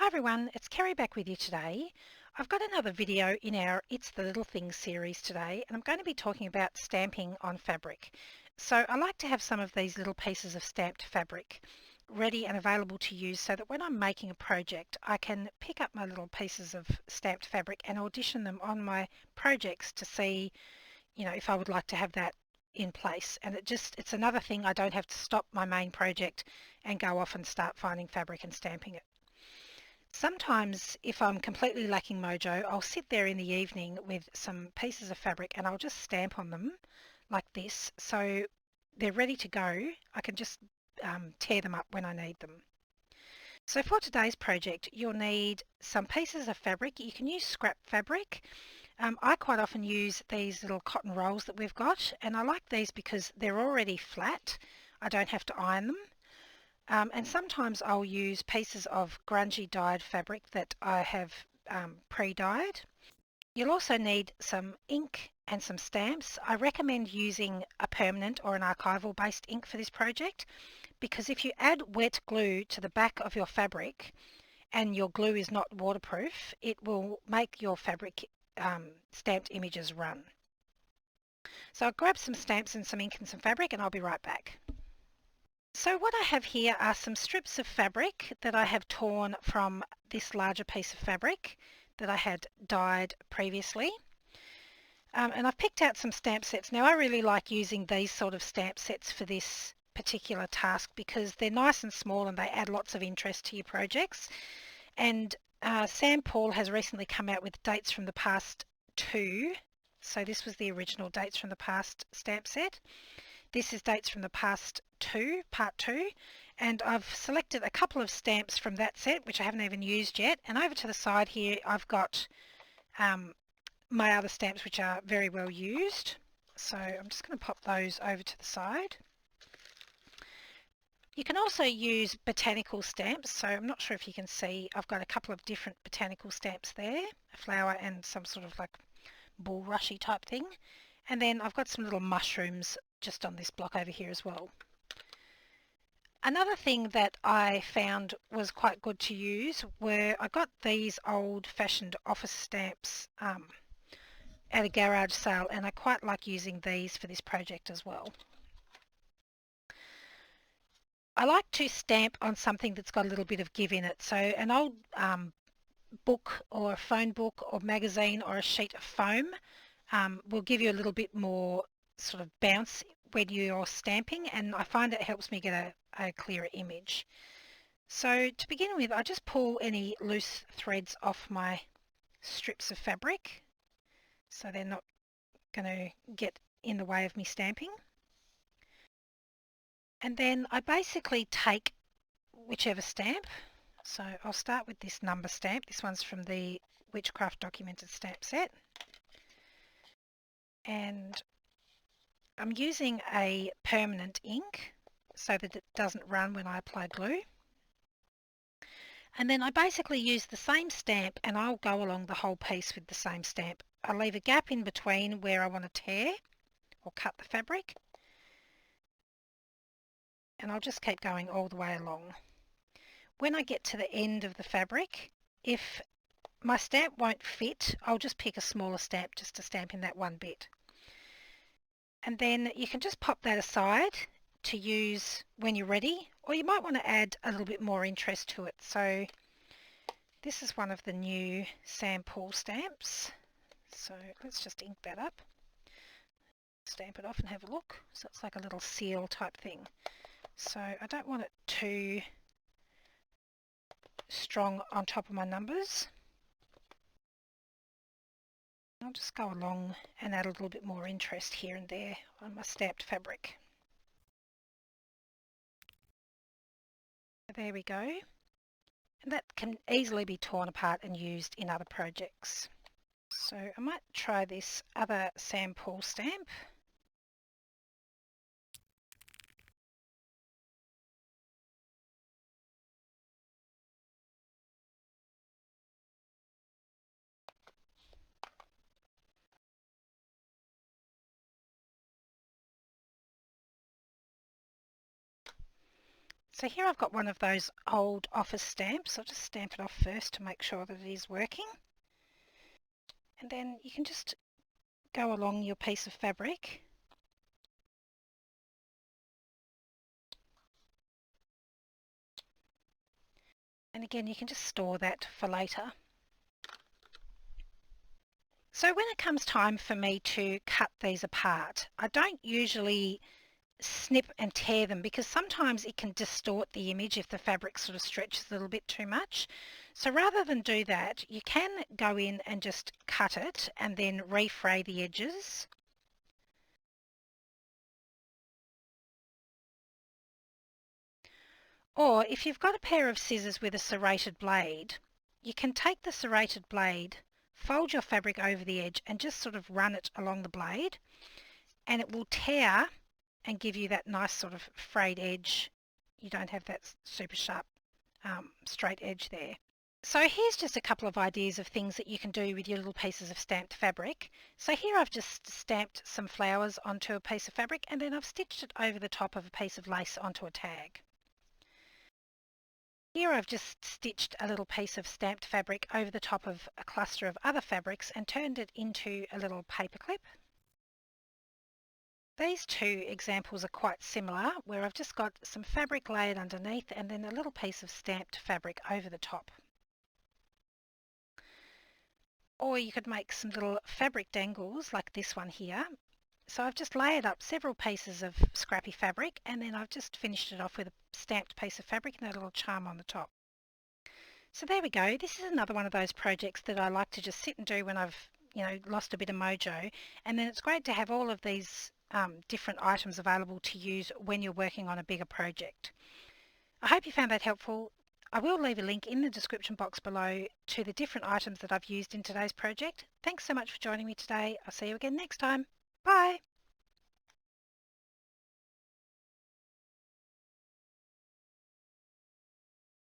Hi everyone, it's Kerry back with you today. I've got another video in our It's the Little Things series today, and I'm going to be talking about stamping on fabric. So I like to have some of these little pieces of stamped fabric ready and available to use so that when I'm making a project I can pick up my little pieces of stamped fabric and audition them on my projects to see, if I would like to have that in place. And it's another thing, I don't have to stop my main project and go off and start finding fabric and stamping it. Sometimes if I'm completely lacking mojo, I'll sit there in the evening with some pieces of fabric and I'll just stamp on them like this so they're ready to go. I can just tear them up when I need them. So for today's project, you'll need some pieces of fabric. You can use scrap fabric. I quite often use these little cotton rolls that we've got, and I like these because they're already flat. I don't have to iron them. And sometimes I'll use pieces of grungy dyed fabric that I have pre-dyed. You'll also need some ink and some stamps. I recommend using a permanent or an archival based ink for this project because if you add wet glue to the back of your fabric and your glue is not waterproof, it will make your fabric stamped images run. So I'll grab some stamps and some ink and some fabric and I'll be right back. So what I have here are some strips of fabric that I have torn from this larger piece of fabric that I had dyed previously. And I've picked out some stamp sets. Now I really like using these sort of stamp sets for this particular task because they're nice and small and they add lots of interest to your projects. And Sam Paul has recently come out with Dates from the Past 2. So this was the original Dates from the Past stamp set. This is Dates from the Past 2, Part 2, and I've selected a couple of stamps from that set, which I haven't even used yet, and over to the side here I've got my other stamps which are very well used. So I'm just going to pop those over to the side. You can also use botanical stamps, so I'm not sure if you can see, I've got a couple of different botanical stamps there, a flower and some sort of like bulrushy type thing. And then I've got some little mushrooms just on this block over here as well. Another thing that I found was quite good to use were I got these old-fashioned office stamps at a garage sale, and I quite like using these for this project as well. I like to stamp on something that's got a little bit of give in it. So an old book or a phone book or magazine or a sheet of foam will give you a little bit more sort of bounce when you're stamping, and I find it helps me get a clearer image. So to begin with, I just pull any loose threads off my strips of fabric so they're not going to get in the way of me stamping. And then I basically take whichever stamp. So I'll start with this number stamp. This one's from the Witchcraft Documented Stamp Set. And I'm using a permanent ink so that it doesn't run when I apply glue. And then I basically use the same stamp and I'll go along the whole piece with the same stamp. I leave a gap in between where I want to tear or cut the fabric. And I'll just keep going all the way along. When I get to the end of the fabric, if my stamp won't fit, I'll just pick a smaller stamp just to stamp in that one bit. And then you can just pop that aside to use when you're ready, or you might want to add a little bit more interest to it. So this is one of the new Sam Paul stamps. So let's just ink that up, stamp it off and have a look. So it's like a little seal type thing. So I don't want it too strong on top of my numbers. I'll just go along and add a little bit more interest here and there on my stamped fabric. There we go. And that can easily be torn apart and used in other projects. So I might try this other Sam Paul stamp. So here I've got one of those old office stamps. I'll just stamp it off first to make sure that it is working. And then you can just go along your piece of fabric. And again, you can just store that for later. So when it comes time for me to cut these apart, I don't usually snip and tear them because sometimes it can distort the image if the fabric sort of stretches a little bit too much. So rather than do that, you can go in and just cut it and then refray the edges. Or if you've got a pair of scissors with a serrated blade, you can take the serrated blade, fold your fabric over the edge and just sort of run it along the blade, and it will tear and give you that nice sort of frayed edge. You don't have that super sharp straight edge there. So here's just a couple of ideas of things that you can do with your little pieces of stamped fabric. So here I've just stamped some flowers onto a piece of fabric and then I've stitched it over the top of a piece of lace onto a tag. Here I've just stitched a little piece of stamped fabric over the top of a cluster of other fabrics and turned it into a little paper clip. These two examples are quite similar, where I've just got some fabric layered underneath and then a little piece of stamped fabric over the top. Or you could make some little fabric dangles like this one here. So I've just layered up several pieces of scrappy fabric and then I've just finished it off with a stamped piece of fabric and a little charm on the top. So there we go. This is another one of those projects that I like to just sit and do when I've, lost a bit of mojo. And then it's great to have all of these different items available to use when you're working on a bigger project. I hope you found that helpful. I will leave a link in the description box below to the different items that I've used in today's project. Thanks so much for joining me today. I'll see you again next time. Bye.